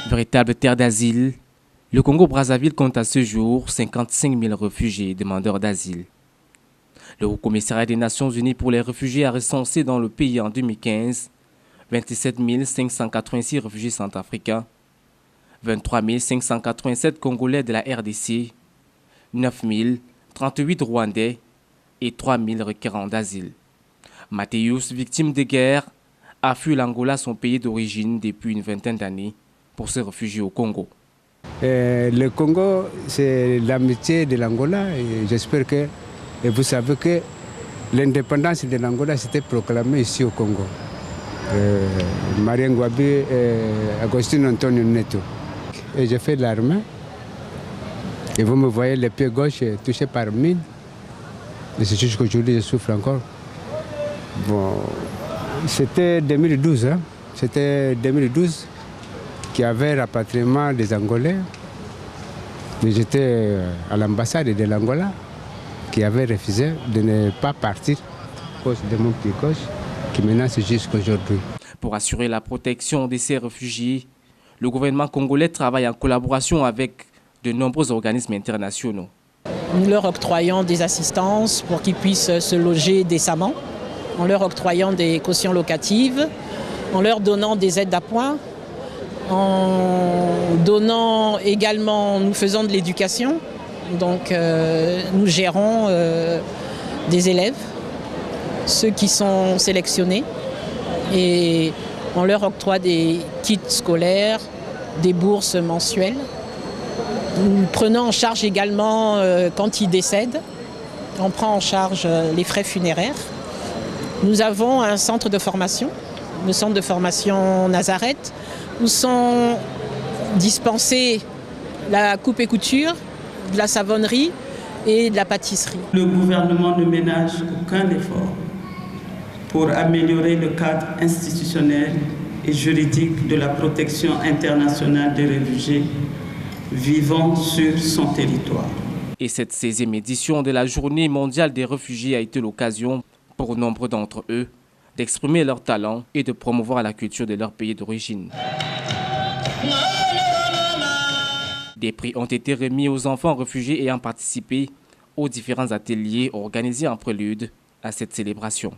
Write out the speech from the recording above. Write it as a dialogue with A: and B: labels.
A: Véritable terre d'asile, le Congo-Brazzaville compte à ce jour 55 000 réfugiés et demandeurs d'asile. Le Haut-Commissariat des Nations Unies pour les réfugiés a recensé dans le pays en 2015 27 586 réfugiés centrafricains, 23 587 Congolais de la RDC, 9 038 Rwandais et 3 000 requérants d'asile. Mathéus, victime de guerre, a fui l'Angola, son pays d'origine, depuis une vingtaine d'années pour se réfugier au Congo.
B: Le Congo, c'est l'amitié de l'Angola et j'espère que vous savez que l'indépendance de l'Angola s'était proclamée ici au Congo. Marien Ngouabi et Agostino Antonio Neto. Et j'ai fait l'armée. Et vous me voyez le pied gauche touché par mine. Et c'est juste qu'aujourd'hui je souffre encore. Bon, c'était 2012, hein? C'était 2012 qu'il y avait rapatriement des Angolais. Mais j'étais à l'ambassade de l'Angola qui avait refusé de ne pas partir à cause de mon pied gauche qui menace jusqu'à aujourd'hui.
A: Pour assurer la protection de ces réfugiés, le gouvernement congolais travaille en collaboration avec de nombreux organismes internationaux.
C: Nous leur octroyons des assistances pour qu'ils puissent se loger décemment, en leur octroyant des cautions locatives, en leur donnant des aides d'appoint, en donnant également, nous faisons de l'éducation. Donc nous gérons des élèves, ceux qui sont sélectionnés, et on leur octroie des kits scolaires, des bourses mensuelles. Nous prenons en charge également quand ils décèdent, on prend en charge les frais funéraires. Nous avons un centre de formation, le centre de formation Nazareth, où sont dispensées la coupe et couture, de la savonnerie et de la pâtisserie.
D: Le gouvernement ne ménage aucun effort pour améliorer le cadre institutionnel et juridique de la protection internationale des réfugiés vivant sur son territoire.
A: Et cette 16e édition de la Journée mondiale des réfugiés a été l'occasion pour nombre d'entre eux d'exprimer leurs talents et de promouvoir la culture de leur pays d'origine. Des prix ont été remis aux enfants réfugiés ayant participé aux différents ateliers organisés en prélude à cette célébration.